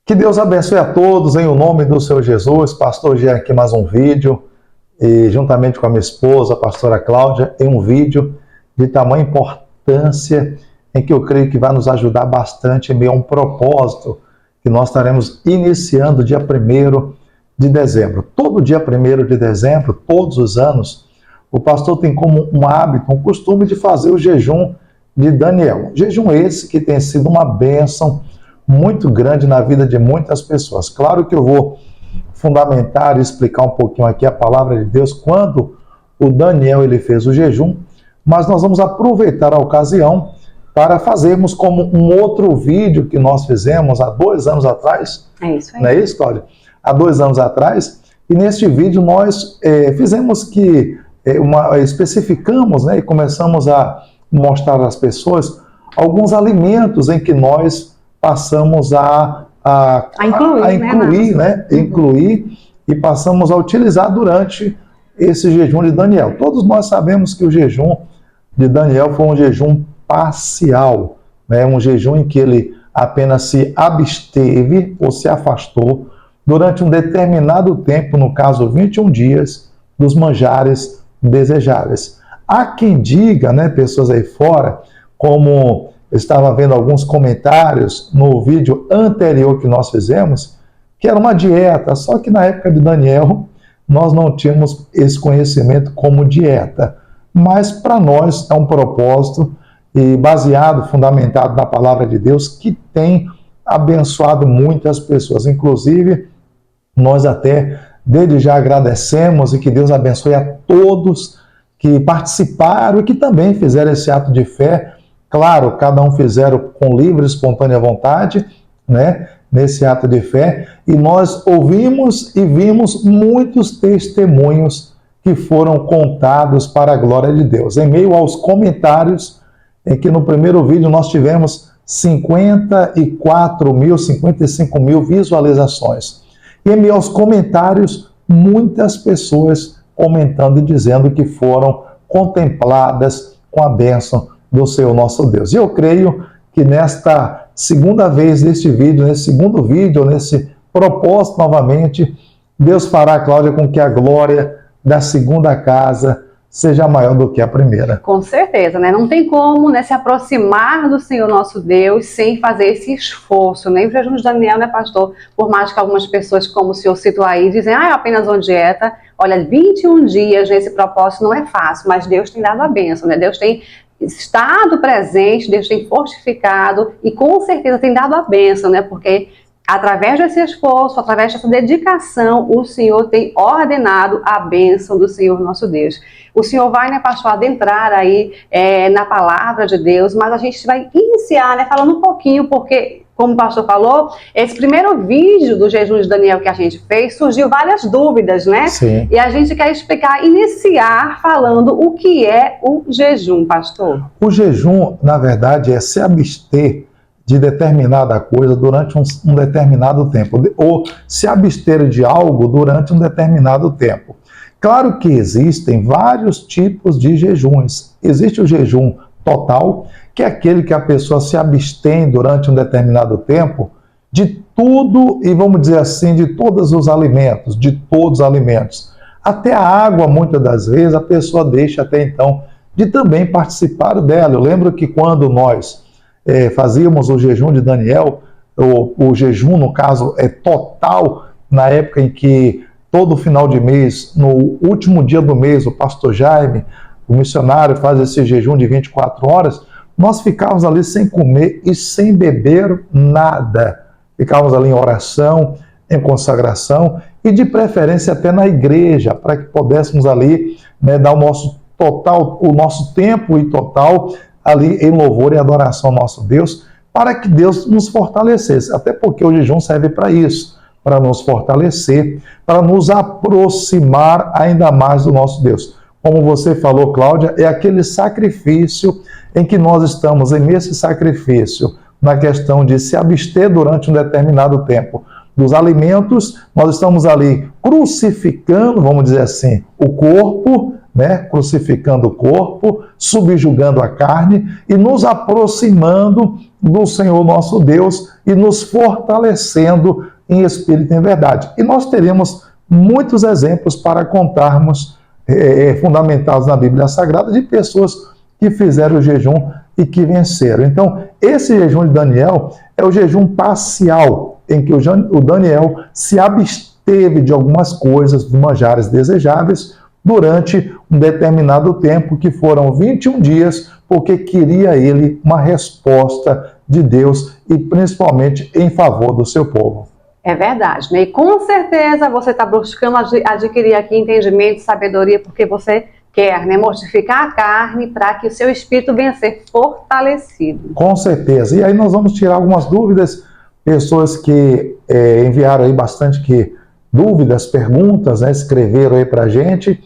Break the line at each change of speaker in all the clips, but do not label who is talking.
Que Deus abençoe a todos em o nome do Senhor Jesus. Pastor Jean aqui mais um vídeo, e juntamente com a minha esposa, a pastora Cláudia, em um vídeo de tamanha importância, em que eu creio que vai nos ajudar bastante em meio a um propósito que nós estaremos iniciando dia 1º de dezembro. Todo dia 1º de dezembro, todos os anos, o pastor tem como um hábito, um costume de fazer o jejum de Daniel. Jejum esse que tem sido uma bênção muito grande na vida de muitas pessoas. Claro que eu vou fundamentar e explicar um pouquinho aqui a palavra de Deus quando o Daniel ele fez o jejum, mas nós vamos aproveitar a ocasião para fazermos como um outro vídeo que nós fizemos há 2 anos atrás.
É isso aí.
Não é isso, Cláudia? Há 2 anos atrás. E neste vídeo nós fizemos que, especificamos, né, e começamos a mostrar às pessoas alguns alimentos em que nós passamos a incluir e passamos a utilizar durante esse jejum de Daniel. Todos nós sabemos que o jejum de Daniel foi um jejum parcial, né? Um jejum em que ele apenas se absteve ou se afastou durante um determinado tempo, no caso 21 dias, dos manjares desejáveis. Há quem diga, né, pessoas aí fora, como eu estava vendo alguns comentários no vídeo anterior que nós fizemos, que era uma dieta, só que na época de Daniel nós não tínhamos esse conhecimento como dieta. Mas para nós é um propósito e baseado, fundamentado na palavra de Deus, que tem abençoado muitas pessoas. Inclusive, nós até desde já agradecemos e que Deus abençoe a todos que participaram e que também fizeram esse ato de fé. Claro, cada um fizeram com livre e espontânea vontade, né, nesse ato de fé, e nós ouvimos e vimos muitos testemunhos que foram contados para a glória de Deus. Em meio aos comentários, em que no primeiro vídeo nós tivemos 55 mil visualizações. E em meio aos comentários, muitas pessoas comentando e dizendo que foram contempladas com a bênção do Senhor nosso Deus. E eu creio que nesta segunda vez deste vídeo, nesse segundo vídeo, nesse propósito novamente, Deus fará, Cláudia, com que a glória da segunda casa seja maior do que a primeira.
Com certeza, né? Não tem como, né, se aproximar do Senhor nosso Deus sem fazer esse esforço. Nem o jejum de Daniel, né, pastor? Por mais que algumas pessoas, como o senhor citou aí, dizem, é apenas uma dieta. Olha, 21 dias nesse propósito não é fácil, mas Deus tem dado a bênção, né? Deus tem estado presente, Deus tem fortificado e com certeza tem dado a bênção, né? Porque através desse esforço, através dessa dedicação, o Senhor tem ordenado a bênção do Senhor nosso Deus. O Senhor vai, né, pastor, adentrar aí na palavra de Deus, mas a gente vai iniciar, né, falando um pouquinho, porque, como o pastor falou, esse primeiro vídeo do jejum de Daniel que a gente fez, surgiu várias dúvidas, né?
Sim.
E a gente quer iniciar falando o que é o jejum, pastor.
O jejum, na verdade, é se abster de determinada coisa durante um determinado tempo, ou se abster de algo durante um determinado tempo. Claro que existem vários tipos de jejuns. Existe o jejum total, que é aquele que a pessoa se abstém durante um determinado tempo de tudo, e vamos dizer assim, de todos os alimentos, Até a água, muitas das vezes, a pessoa deixa até então de também participar dela. Eu lembro que quando nós fazíamos o jejum de Daniel, o jejum, no caso, é total, na época em que todo final de mês, no último dia do mês, o pastor Jaime, o missionário, faz esse jejum de 24 horas, nós ficávamos ali sem comer e sem beber nada. Ficávamos ali em oração, em consagração e de preferência até na igreja, para que pudéssemos ali, né, dar o nosso tempo e total ali em louvor e adoração ao nosso Deus, para que Deus nos fortalecesse. Até porque o jejum serve para isso, para nos fortalecer, para nos aproximar ainda mais do nosso Deus. Como você falou, Cláudia, é aquele sacrifício em que nós estamos, nesse sacrifício, na questão de se abster durante um determinado tempo dos alimentos, nós estamos ali crucificando, vamos dizer assim, o corpo, né? Crucificando o corpo, subjugando a carne e nos aproximando do Senhor nosso Deus e nos fortalecendo em espírito e em verdade. E nós teremos muitos exemplos para contarmos, fundamentados na Bíblia Sagrada, de pessoas que fizeram o jejum e que venceram. Então, esse jejum de Daniel é o jejum parcial, em que o Daniel se absteve de algumas coisas, de manjares desejáveis, durante um determinado tempo, que foram 21 dias, porque queria ele uma resposta de Deus e principalmente em favor do seu povo.
É verdade, né? E com certeza você está buscando adquirir aqui entendimento, sabedoria, porque você quer, né, mortificar a carne para que o seu espírito venha a ser fortalecido.
Com certeza. E aí nós vamos tirar algumas dúvidas, pessoas que enviaram aí bastante dúvidas, perguntas, né, escreveram aí para a gente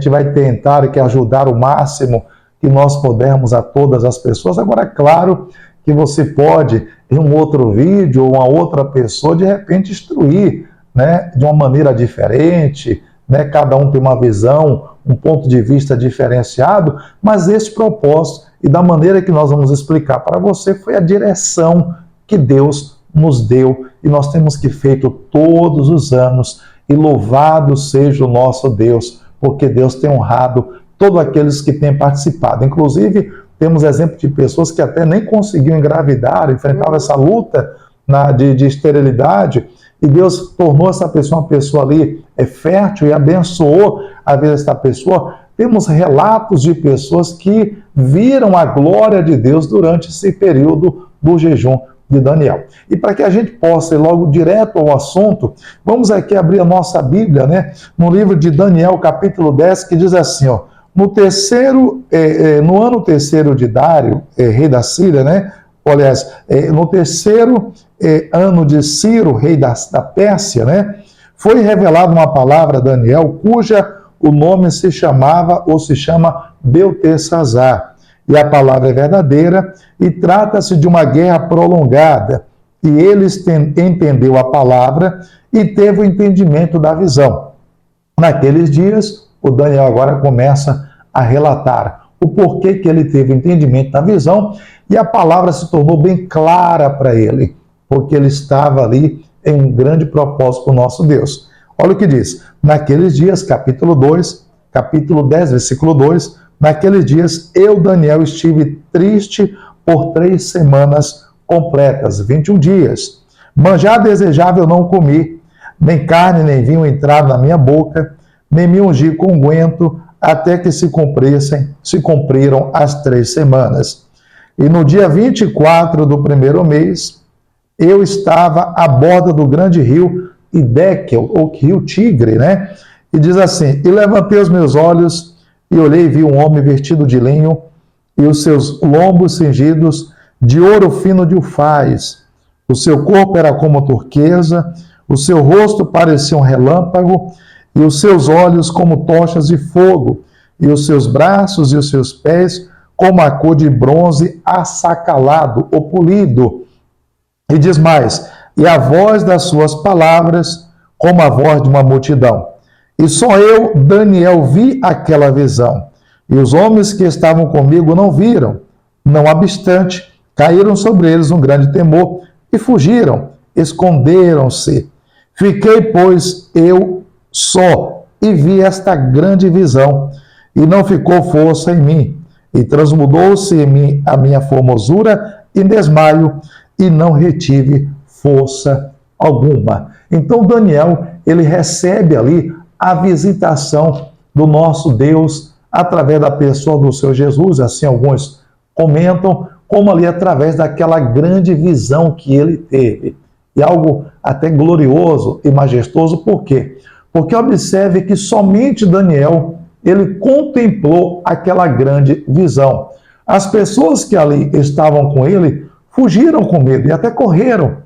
vai tentar ajudar o máximo que nós pudermos a todas as pessoas. Agora, é claro que você pode, em um outro vídeo, ou uma outra pessoa, de repente instruir, né, de uma maneira diferente, né, cada um tem uma visão, um ponto de vista diferenciado, mas esse propósito e da maneira que nós vamos explicar para você foi a direção que Deus nos deu e nós temos que feito todos os anos, e louvado seja o nosso Deus, porque Deus tem honrado todos aqueles que têm participado. Inclusive, temos exemplo de pessoas que até nem conseguiam engravidar, enfrentavam essa luta de esterilidade, e Deus tornou essa pessoa uma pessoa ali fértil e abençoou a vida dessa pessoa. Temos relatos de pessoas que viram a glória de Deus durante esse período do jejum de Daniel. E para que a gente possa ir logo direto ao assunto, vamos aqui abrir a nossa Bíblia, né, no livro de Daniel, capítulo 10, que diz assim, ó: no ano terceiro de Dário, rei da Síria, né, aliás, no terceiro ano de Ciro, rei da Pérsia, né, foi revelada uma palavra a Daniel, cuja o nome se chamava ou se chama Beltesazar. E a palavra é verdadeira, e trata-se de uma guerra prolongada. E ele entendeu a palavra e teve o entendimento da visão. Naqueles dias, o Daniel agora começa a relatar o porquê que ele teve o entendimento da visão, e a palavra se tornou bem clara para ele, porque ele estava ali em um grande propósito com o nosso Deus. Olha o que diz: naqueles dias, capítulo 2, capítulo 10, versículo 2, naqueles dias eu, Daniel, estive triste por 3 semanas completas, 21 dias. Manjar desejável não comi, nem carne nem vinho entraram na minha boca, nem me ungi com unguento, até que se cumpriram as 3 semanas. E no dia 24 do primeiro mês, eu estava à borda do grande rio Hiddekel, ou rio Tigre, né? E diz assim: e levantei os meus olhos e olhei e vi um homem vestido de linho e os seus lombos cingidos de ouro fino de ufaz. O seu corpo era como turquesa, o seu rosto parecia um relâmpago e os seus olhos como tochas de fogo, e os seus braços e os seus pés como a cor de bronze assacalado ou polido. E diz mais: e a voz das suas palavras como a voz de uma multidão. E só eu, Daniel, vi aquela visão. E os homens que estavam comigo não viram. Não obstante, caíram sobre eles um grande temor e fugiram, esconderam-se. Fiquei, pois, eu só e vi esta grande visão, e não ficou força em mim. E transmudou-se em mim a minha formosura em desmaio, e não retive força alguma. Então Daniel, ele recebe ali a visitação do nosso Deus através da pessoa do seu Jesus, assim alguns comentam, como ali através daquela grande visão que ele teve. E algo até glorioso e majestoso, por quê? Porque observe que somente Daniel, ele contemplou aquela grande visão. As pessoas que ali estavam com ele fugiram com medo e até correram,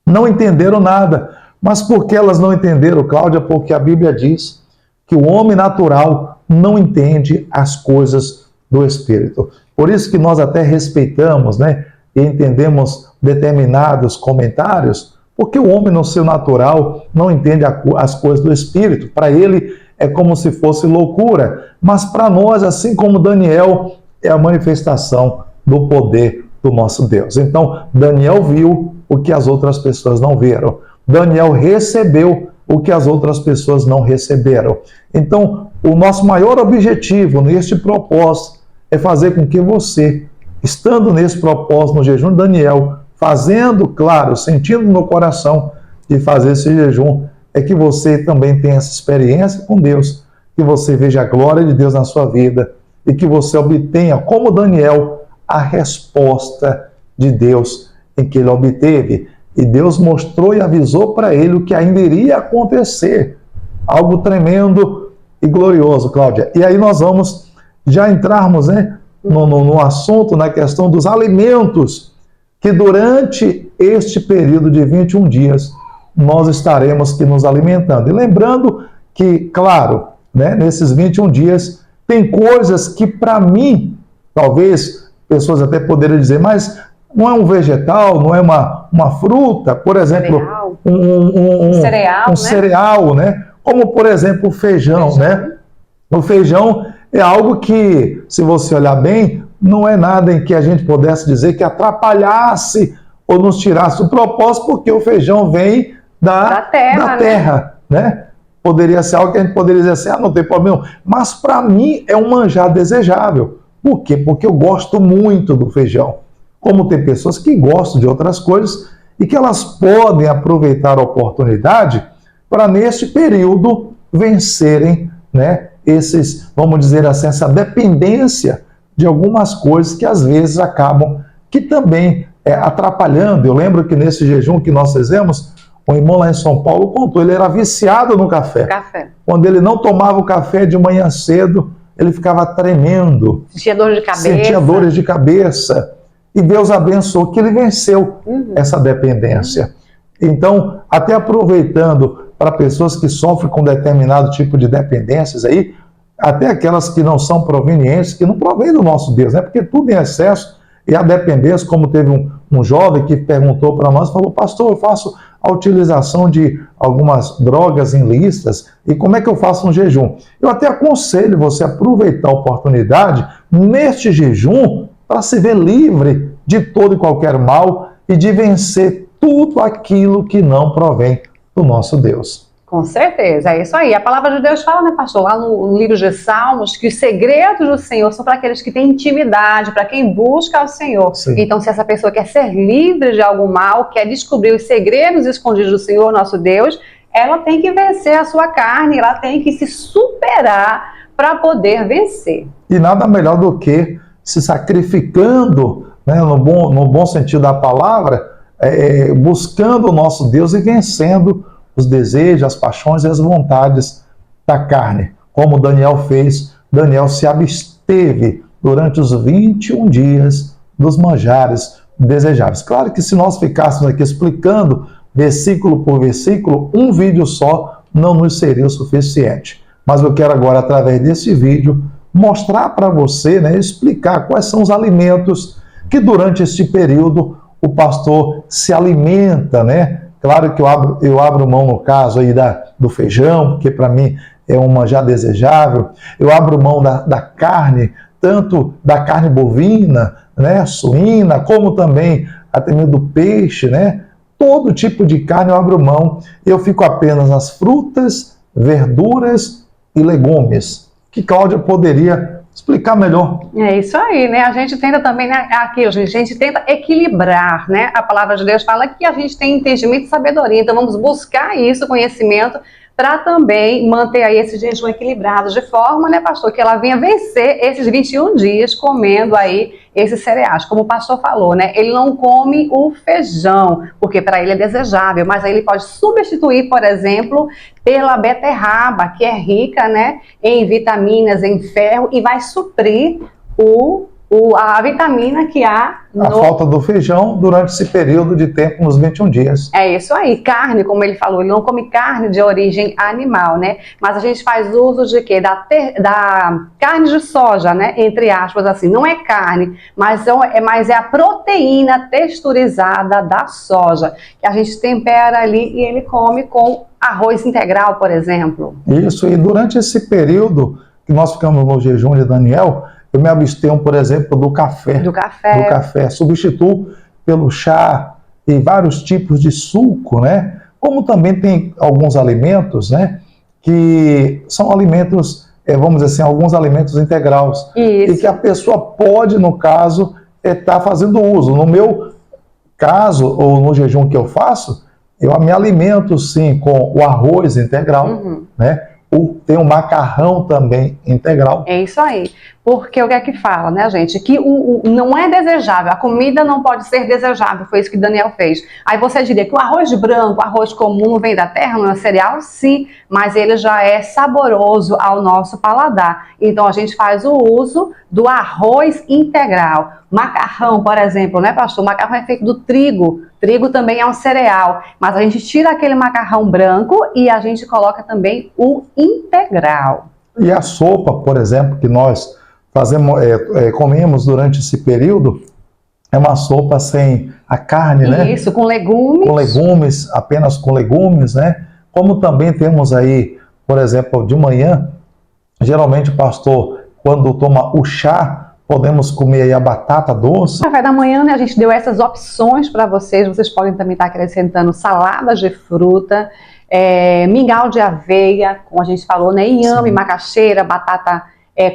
não entenderam nada. Mas por que elas não entenderam, Cláudia? Porque a Bíblia diz que o homem natural não entende as coisas do Espírito. Por isso que nós até respeitamos, né, e entendemos determinados comentários, porque o homem no seu natural não entende as coisas do Espírito. Para ele é como se fosse loucura. Mas para nós, assim como Daniel, é a manifestação do poder do nosso Deus. Então, Daniel viu o que as outras pessoas não viram. Daniel recebeu o que as outras pessoas não receberam. Então, o nosso maior objetivo neste propósito é fazer com que você, estando nesse propósito no jejum de Daniel, fazendo, claro, sentindo no coração de fazer esse jejum, é que você também tenha essa experiência com Deus, que você veja a glória de Deus na sua vida e que você obtenha, como Daniel, a resposta de Deus em que ele obteve. E Deus mostrou e avisou para ele o que ainda iria acontecer. Algo tremendo e glorioso, Cláudia. E aí nós vamos já entrarmos, né, no assunto, na questão dos alimentos, que durante este período de 21 dias nós estaremos que nos alimentando. E lembrando que, claro, né, nesses 21 dias tem coisas que para mim, talvez pessoas até poderiam dizer, mas não é um vegetal, não é uma fruta, por exemplo, cereal, né? Como, por exemplo, o feijão, né? O feijão é algo que, se você olhar bem, não é nada em que a gente pudesse dizer que atrapalhasse ou nos tirasse o propósito, porque o feijão vem da terra, né? Poderia ser algo que a gente poderia dizer assim, não tem problema. Mas para mim é um manjar desejável. Por quê? Porque eu gosto muito do feijão. Como tem pessoas que gostam de outras coisas e que elas podem aproveitar a oportunidade para, neste período, vencerem, né, vamos dizer assim, essa dependência de algumas coisas que às vezes acabam que também atrapalhando. Eu lembro que nesse jejum que nós fizemos, o irmão lá em São Paulo contou, ele era viciado no café. Quando ele não tomava o café de manhã cedo, ele ficava tremendo. Sentia dores de cabeça. E Deus abençoou que ele venceu essa dependência. Então, até aproveitando para pessoas que sofrem com determinado tipo de dependências aí, até aquelas que não são provenientes, que não provêm do nosso Deus, né? Porque tudo em excesso e a dependência, como teve um jovem que perguntou para nós, falou, pastor, eu faço a utilização de algumas drogas ilícitas e como é que eu faço um jejum? Eu até aconselho você a aproveitar a oportunidade neste jejum para se ver livre de todo e qualquer mal e de vencer tudo aquilo que não provém do nosso Deus.
Com certeza, é isso aí. A palavra de Deus fala, né, pastor, lá no livro de Salmos, que os segredos do Senhor são para aqueles que têm intimidade, para quem busca o Senhor. Sim. Então, se essa pessoa quer ser livre de algum mal, quer descobrir os segredos escondidos do Senhor, nosso Deus, ela tem que vencer a sua carne, ela tem que se superar para poder vencer.
E nada melhor do que se sacrificando, né, no bom sentido da palavra, buscando o nosso Deus e vencendo os desejos, as paixões e as vontades da carne. Como Daniel fez, Daniel se absteve durante os 21 dias dos manjares desejáveis. Claro que se nós ficássemos aqui explicando versículo por versículo, um vídeo só não nos seria o suficiente. Mas eu quero agora, através desse vídeo, mostrar para você, né, explicar quais são os alimentos que durante este período o pastor se alimenta, né? Claro que eu abro mão, no caso aí do feijão, porque para mim é um manjar desejável. Eu abro mão da carne, tanto da carne bovina, né, suína, como também até mesmo do peixe, né? Todo tipo de carne eu abro mão. Eu fico apenas nas frutas, verduras e legumes, que Cláudia poderia explicar melhor.
É isso aí, né? A gente tenta também, né, aqui, a gente tenta equilibrar, né? A palavra de Deus fala que a gente tem entendimento e sabedoria, então vamos buscar isso, conhecimento, para também manter aí esse jejum equilibrado, de forma, né, pastor, que ela venha vencer esses 21 dias comendo aí esses cereais. Como o pastor falou, né, ele não come o feijão, porque para ele é desejável, mas aí ele pode substituir, por exemplo, pela beterraba, que é rica, né, em vitaminas, em ferro, e vai suprir a vitamina que há
a falta do feijão durante esse período de tempo, nos 21 dias.
É isso aí. Carne, como ele falou, ele não come carne de origem animal, né? Mas a gente faz uso de quê? Da carne de soja, né? Entre aspas, assim. Não é carne, mas é a proteína texturizada da soja, que a gente tempera ali e ele come com arroz integral, por exemplo.
Isso, e durante esse período que nós ficamos no jejum de Daniel, eu me abstenho, por exemplo, do café.
Do café.
Do café. Substituo pelo chá e vários tipos de suco, né? Como também tem alguns alimentos, né? Que são alimentos, vamos dizer assim, alguns alimentos integrais.
Isso.
E que a pessoa pode, no caso, estar fazendo uso. No meu caso, ou no jejum que eu faço, eu me alimento sim com o arroz integral, né? Tem o macarrão também integral.
É isso aí. Porque o que é que fala, né, gente? Que não é desejável, a comida não pode ser desejável, foi isso que Daniel fez. Aí você diria que o arroz branco, o arroz comum vem da terra, não é cereal? Sim, mas ele já é saboroso ao nosso paladar. Então a gente faz o uso do arroz integral. Macarrão, por exemplo, né, pastor? O macarrão é feito do trigo. Trigo também é um cereal, mas a gente tira aquele macarrão branco e a gente coloca também o integral.
E a sopa, por exemplo, que nós comemos durante esse período, é uma sopa sem a carne, né?
Isso, com legumes.
Com legumes, apenas com legumes, né? Como também temos aí, por exemplo, de manhã, geralmente o pastor, quando toma o chá, podemos comer aí a batata doce.
No café da manhã, né, a gente deu essas opções para vocês. Vocês podem também estar acrescentando saladas de fruta, mingau de aveia, como a gente falou, né, inhame, macaxeira, batata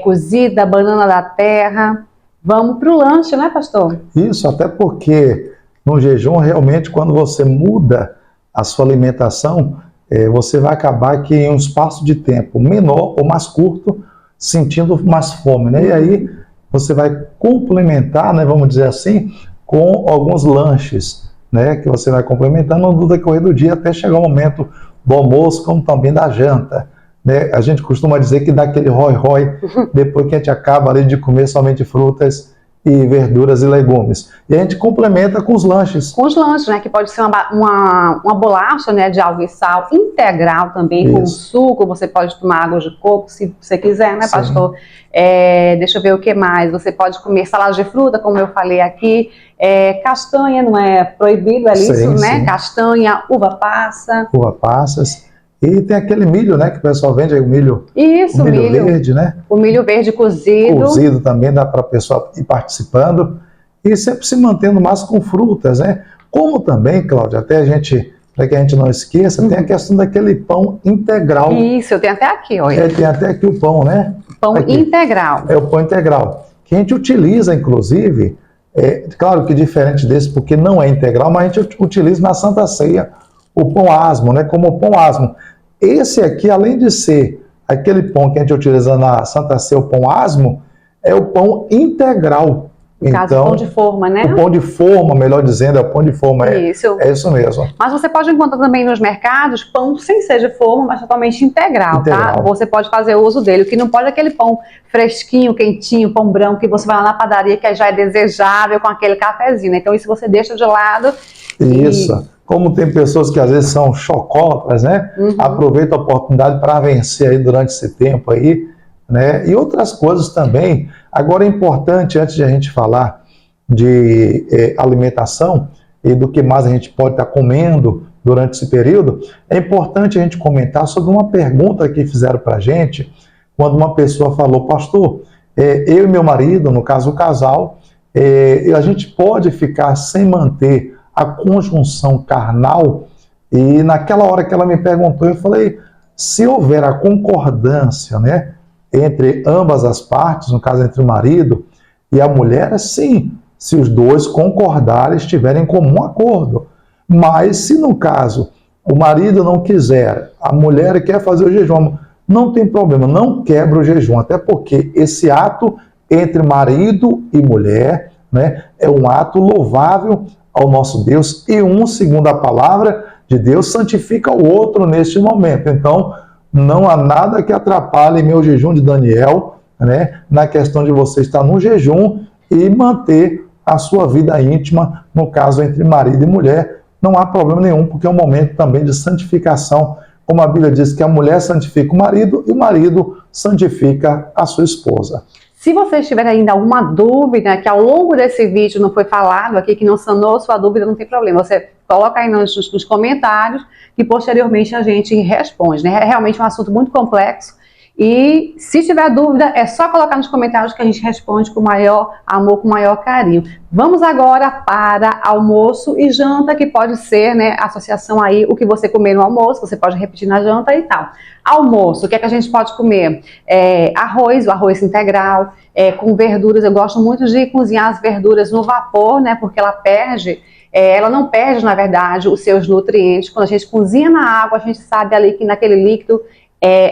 cozida, banana da terra. Vamos para o lanche, né, pastor?
Isso, até porque no jejum, realmente, quando você muda a sua alimentação, você vai acabar que em um espaço de tempo menor ou mais curto, sentindo mais fome, né? E aí você vai complementar, né, vamos dizer assim, com alguns lanches, né, que você vai complementando no decorrer do dia até chegar o momento do almoço, como também da janta. Né? A gente costuma dizer que dá aquele rói-rói depois que a gente acaba ali de comer somente frutas e verduras e legumes. E a gente complementa com os lanches.
Com os lanches, né? Que pode ser uma bolacha, né, de algo e sal integral também, com suco. Você pode tomar água de coco, se você quiser, né, pastor? Deixa eu ver o que mais. Você pode comer salada de fruta, como eu falei aqui. Castanha, não é proibido, é isso, né?
Sim.
Castanha, uva passa.
Uva passas. E tem aquele milho, né, que o pessoal vende, aí o milho,
isso,
o milho verde, né?
O milho verde cozido.
Cozido também dá para a pessoa ir participando. E sempre se mantendo mais com frutas, né? Como também, Cláudia, até a gente, para que a gente não esqueça, tem a questão daquele pão integral.
Isso, eu tenho até aqui, olha.
Tem até aqui o pão, né?
Pão
aqui.
Integral.
É o pão integral. Que a gente utiliza, inclusive, claro que diferente desse, porque não é integral, mas a gente utiliza na Santa Ceia o pão asmo, né? Como o pão asmo. Esse aqui, além de ser aquele pão que a gente utiliza na Santa Ceia, o pão asmo, é o pão integral.
No caso,
então,
pão de forma, né?
O pão de forma, melhor dizendo, é o pão de forma.
Isso.
É isso mesmo.
Mas você pode encontrar também nos mercados pão sem ser de forma, mas totalmente integral, tá? Você pode fazer uso dele. O que não pode é aquele pão fresquinho, quentinho, pão branco, que você vai lá na padaria, que já é desejável, com aquele cafezinho. Então isso você deixa de lado.
Isso. Como tem pessoas que às vezes são chocólatras, né? Aproveita a oportunidade para vencer aí durante esse tempo aí, né? E outras coisas também. Agora é importante, antes de a gente falar de alimentação e do que mais a gente pode estar comendo durante esse período, é importante a gente comentar sobre uma pergunta que fizeram para a gente, quando uma pessoa falou, pastor, eu e meu marido, no caso o casal, a gente pode ficar sem manter a conjunção carnal? E naquela hora que ela me perguntou, eu falei, se houver a concordância, né, entre ambas as partes, no caso entre o marido e a mulher, sim, se os dois concordarem, estiverem em comum acordo. Mas se no caso o marido não quiser, a mulher quer fazer o jejum, não tem problema, não quebra o jejum, até porque esse ato entre marido e mulher, né, é um ato louvável ao nosso Deus, e segundo a palavra de Deus, santifica o outro neste momento. Então, não há nada que atrapalhe meu jejum de Daniel, né, na questão de você estar no jejum e manter a sua vida íntima, no caso entre marido e mulher, não há problema nenhum, porque é um momento também de santificação, como a Bíblia diz que a mulher santifica o marido e o marido santifica a sua esposa.
Se vocês tiverem ainda alguma dúvida, que ao longo desse vídeo não foi falado aqui, que não sanou sua dúvida, não tem problema. Você coloca aí nos comentários, que posteriormente a gente responde, né? É realmente um assunto muito complexo E se tiver dúvida, é só colocar nos comentários que a gente responde com o maior amor, com o maior carinho. Vamos agora para almoço e janta, que pode ser, né, associação aí, o que você comer no almoço, você pode repetir na janta e tal. Almoço, o que é que a gente pode comer? Arroz, o arroz integral, com verduras. Eu gosto muito de cozinhar as verduras no vapor, né, porque ela não perde, na verdade, os seus nutrientes. Quando a gente cozinha na água, a gente sabe ali que naquele líquido,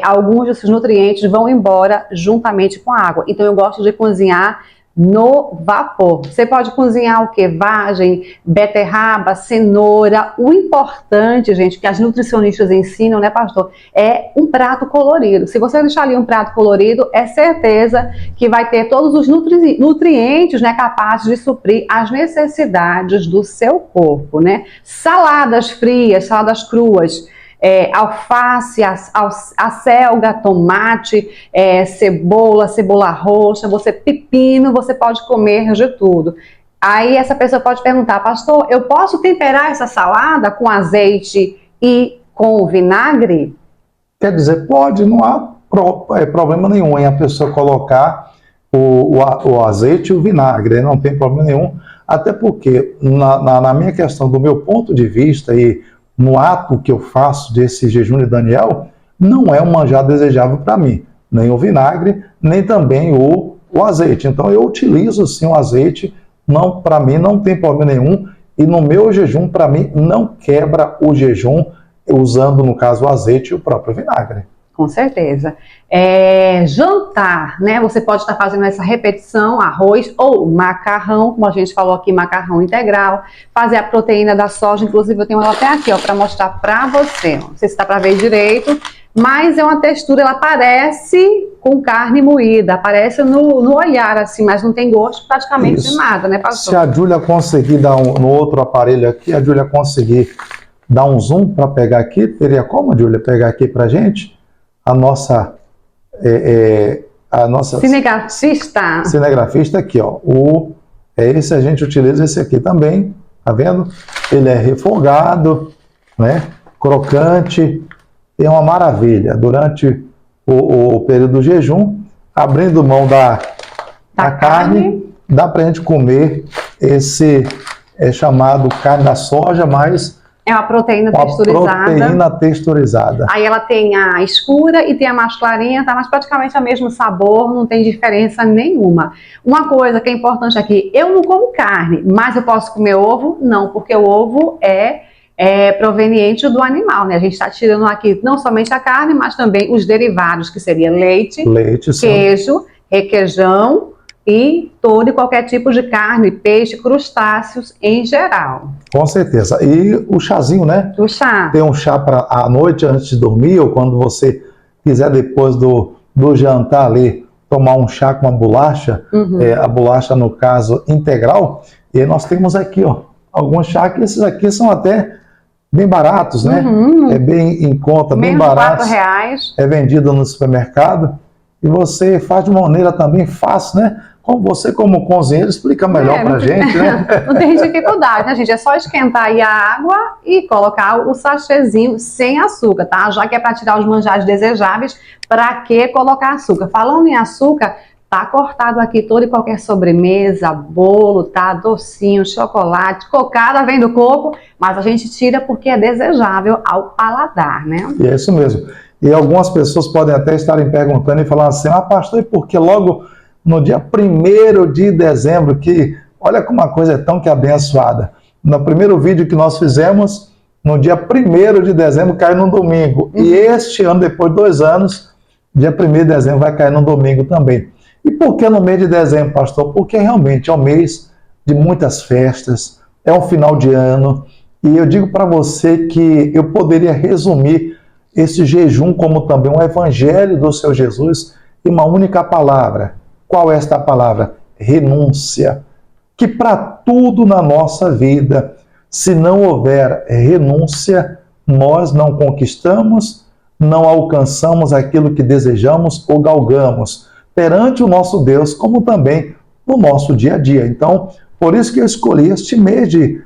alguns desses nutrientes vão embora juntamente com a água. Então eu gosto de cozinhar no vapor. Você pode cozinhar o que? Vagem, beterraba, cenoura. O importante, gente, que as nutricionistas ensinam, né, pastor, é um prato colorido. Se você deixar ali um prato colorido, é certeza que vai ter todos os nutrientes, né, capazes de suprir as necessidades do seu corpo, né? Saladas frias, saladas cruas, alface, acelga, tomate, cebola roxa, pepino, você pode comer de tudo. Aí essa pessoa pode perguntar, pastor, eu posso temperar essa salada com azeite e com vinagre?
Quer dizer, pode, não há problema nenhum em a pessoa colocar o azeite e o vinagre, não tem problema nenhum, até porque na minha questão, do meu ponto de vista e no ato que eu faço desse jejum de Daniel, não é um manjar desejável para mim, nem o vinagre, nem também o azeite. Então eu utilizo sim o azeite, para mim não tem problema nenhum, e no meu jejum, para mim, não quebra o jejum, usando, no caso, o azeite e o próprio vinagre.
Com certeza. Jantar, né? Você pode estar fazendo essa repetição, arroz ou macarrão, como a gente falou aqui, macarrão integral. Fazer a proteína da soja, inclusive eu tenho ela até aqui, ó, para mostrar para você. Não sei se está para ver direito, mas é uma textura, ela parece com carne moída, aparece no olhar, assim, mas não tem gosto praticamente de nada, né, pastor?
Se a Júlia conseguir dar no outro aparelho aqui, a Júlia conseguir dar um zoom para pegar aqui, teria como, Júlia, pegar aqui para gente? A nossa cinegrafista aqui, ó. Esse a gente utiliza esse aqui também, tá vendo? Ele é refogado, né? Crocante, é uma maravilha. Durante o período do jejum, abrindo mão da carne, dá pra gente comer esse chamado carne da soja, mas
é uma proteína
texturizada.
Aí ela tem a escura e tem a mais clarinha, tá? Mas praticamente é o mesmo sabor, não tem diferença nenhuma. Uma coisa que é importante aqui, eu não como carne, mas eu posso comer ovo? Não, porque o ovo é proveniente do animal, né? A gente está tirando aqui não somente a carne, mas também os derivados, que seria leite, queijo, requeijão, e todo e qualquer tipo de carne, peixe, crustáceos em geral.
Com certeza. E o chazinho, né?
O chá.
Tem um chá para à noite, antes de dormir, ou quando você quiser, depois do jantar ali, tomar um chá com uma bolacha, a bolacha, no caso, integral. E aí nós temos aqui, ó, alguns chás, que esses aqui são até bem baratos, né? É bem em conta, bem barato.
R$4.
É vendido no supermercado. E você faz de uma maneira também fácil, né? Você, como cozinheiro, explica melhor pra gente, né?
Não tem dificuldade, né, gente? É só esquentar aí a água e colocar o sachêzinho sem açúcar, tá? Já que é para tirar os manjares desejáveis, para que colocar açúcar? Falando em açúcar, tá cortado aqui toda e qualquer sobremesa, bolo, tá? Docinho, chocolate, cocada vem do coco, mas a gente tira porque é desejável ao paladar, né?
E é isso mesmo. E algumas pessoas podem até estarem perguntando e falando assim, pastor, e por que logo no dia 1º de dezembro, que olha como a coisa é tão que abençoada. No primeiro vídeo que nós fizemos, no dia 1º de dezembro cai num domingo. E este ano, depois de 2 anos, dia 1º de dezembro vai cair num domingo também. E por que no mês de dezembro, pastor? Porque realmente é um mês de muitas festas, é um final de ano. E eu digo para você que eu poderia resumir esse jejum como também um evangelho do Senhor Jesus em uma única palavra. Qual é esta palavra? Renúncia. Que para tudo na nossa vida, se não houver renúncia, nós não conquistamos, não alcançamos aquilo que desejamos ou galgamos perante o nosso Deus, como também no nosso dia a dia. Então, por isso que eu escolhi este mês de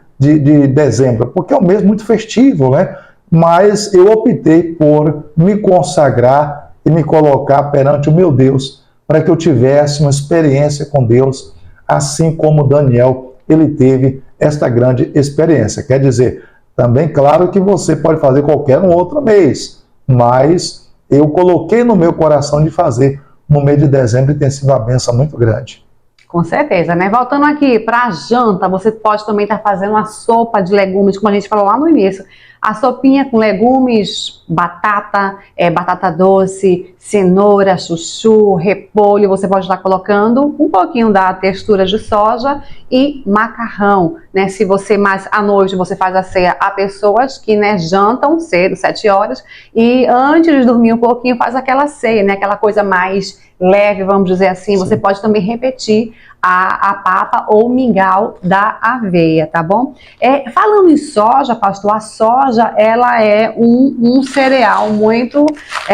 dezembro, porque é um mês muito festivo, né? Mas eu optei por me consagrar e me colocar perante o meu Deus, para que eu tivesse uma experiência com Deus, assim como Daniel, ele teve esta grande experiência. Quer dizer, também claro que você pode fazer qualquer um outro mês, mas eu coloquei no meu coração de fazer no mês de dezembro e tem sido uma bênção muito grande.
Com certeza, né? Voltando aqui para a janta, você pode também estar fazendo uma sopa de legumes, como a gente falou lá no início. A sopinha com legumes, batata, batata doce, cenoura, chuchu, repolho. Você pode estar colocando um pouquinho da textura de soja e macarrão, né? Se você mais à noite você faz a ceia, há pessoas que, né, jantam cedo, 7 horas, e antes de dormir um pouquinho faz aquela ceia, né? Aquela coisa mais leve, vamos dizer assim. Sim. Você pode também repetir a papa ou mingau da aveia, tá bom? Falando em soja, pastor, a soja, ela é um cereal muito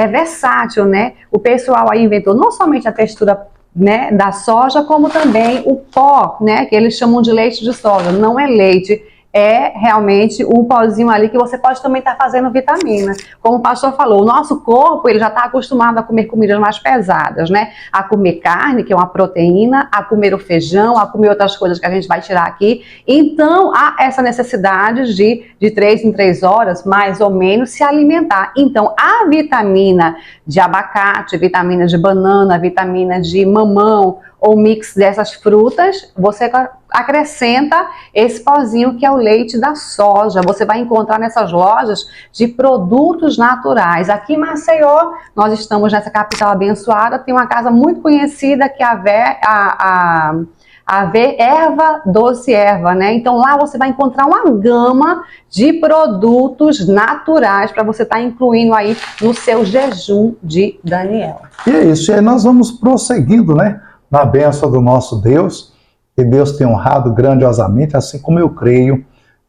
versátil, né? O pessoal aí inventou não somente a textura, né, da soja, como também o pó, né, que eles chamam de leite de soja. Não é leite, é realmente um pozinho ali que você pode também estar fazendo vitamina. Como o pastor falou, o nosso corpo ele já está acostumado a comer comidas mais pesadas, né? A comer carne, que é uma proteína, a comer o feijão, a comer outras coisas que a gente vai tirar aqui. Então, há essa necessidade de 3 em 3 horas, mais ou menos, se alimentar. Então, a vitamina de abacate, vitamina de banana, vitamina de mamão, ou mix dessas frutas, você acrescenta esse pozinho que é o leite da soja. Você vai encontrar nessas lojas de produtos naturais. Aqui em Maceió, nós estamos nessa capital abençoada, tem uma casa muito conhecida que é a Erva Doce Erva, né? Então lá você vai encontrar uma gama de produtos naturais para você estar incluindo aí no seu jejum de Daniel.
E é isso, e aí nós vamos prosseguindo, né? Na bênção do nosso Deus, que Deus tem honrado grandiosamente, assim como eu creio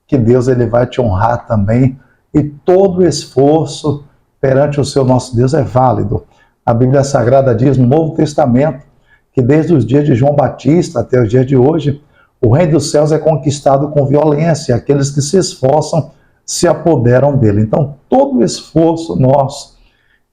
que Deus ele vai te honrar também, e todo esforço perante o seu nosso Deus é válido. A Bíblia Sagrada diz no Novo Testamento que desde os dias de João Batista até os dias de hoje, o reino dos céus é conquistado com violência, aqueles que se esforçam se apoderam dele. Então, todo esforço nosso,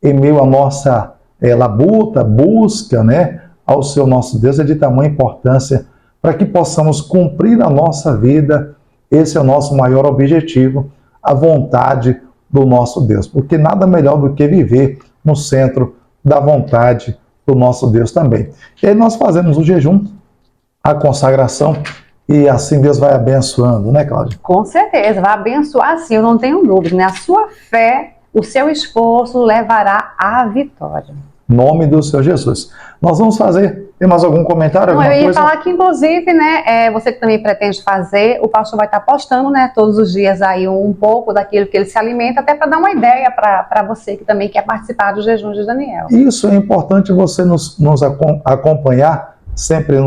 em meio à nossa labuta, busca, né, ao seu nosso Deus, é de tamanha importância para que possamos cumprir na nossa vida, esse é o nosso maior objetivo, a vontade do nosso Deus, porque nada melhor do que viver no centro da vontade do nosso Deus também. E aí nós fazemos o jejum, a consagração, e assim Deus vai abençoando, né, Cláudia?
Com certeza, vai abençoar sim, eu não tenho dúvida, né? A sua fé, o seu esforço levará à vitória.
Nome do Senhor Jesus. Nós vamos fazer. Tem mais algum comentário?
Não, eu ia falar que, inclusive, né, você que também pretende fazer, o pastor vai estar postando, né, todos os dias aí um pouco daquilo que ele se alimenta, até para dar uma ideia para você que também quer participar do jejum de Daniel.
Isso é importante você nos acompanhar sempre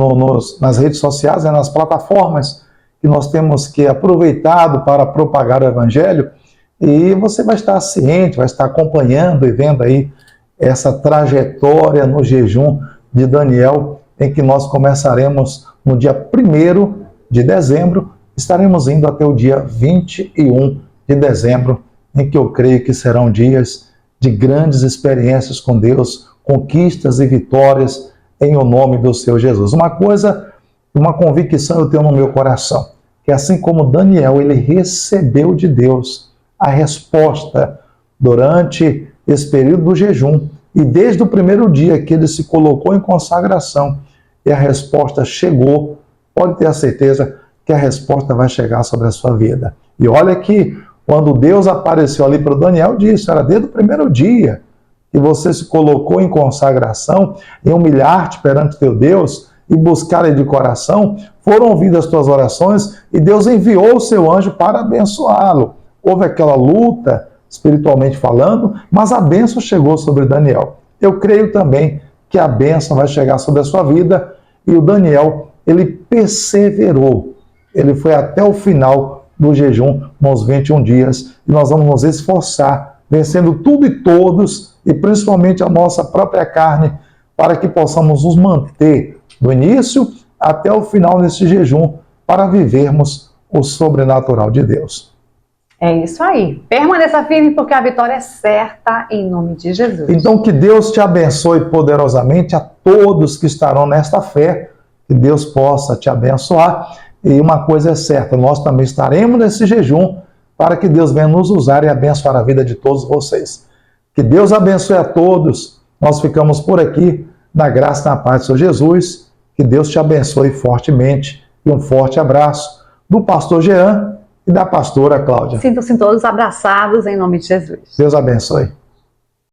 nas redes sociais, nas plataformas que nós temos que aproveitado para propagar o Evangelho, e você vai estar ciente, vai estar acompanhando e vendo aí essa trajetória no jejum de Daniel, em que nós começaremos no dia 1º de dezembro, estaremos indo até o dia 21 de dezembro, em que eu creio que serão dias de grandes experiências com Deus, conquistas e vitórias em o nome do Senhor Jesus. Uma coisa, uma convicção eu tenho no meu coração, que assim como Daniel, ele recebeu de Deus a resposta durante esse período do jejum, e desde o primeiro dia que ele se colocou em consagração e a resposta chegou, pode ter a certeza que a resposta vai chegar sobre a sua vida. E olha que quando Deus apareceu ali para Daniel, disse, era desde o primeiro dia que você se colocou em consagração, em humilhar-te perante teu Deus e buscar ele de coração, foram ouvidas as tuas orações e Deus enviou o seu anjo para abençoá-lo. Houve aquela luta, espiritualmente falando, mas a bênção chegou sobre Daniel. Eu creio também que a bênção vai chegar sobre a sua vida, e o Daniel, ele perseverou, ele foi até o final do jejum, nos 21 dias, e nós vamos nos esforçar, vencendo tudo e todos, e principalmente a nossa própria carne, para que possamos nos manter do início até o final desse jejum, para vivermos o sobrenatural de Deus.
É isso aí. Permaneça firme porque a vitória é certa em nome de Jesus.
Então que Deus te abençoe poderosamente a todos que estarão nesta fé, que Deus possa te abençoar. E uma coisa é certa, nós também estaremos nesse jejum para que Deus venha nos usar e abençoar a vida de todos vocês. Que Deus abençoe a todos. Nós ficamos por aqui, na graça e na paz do Senhor Jesus. Que Deus te abençoe fortemente. E um forte abraço do pastor Jean e da pastora Cláudia.
Sintam-se todos abraçados em nome de Jesus.
Deus abençoe.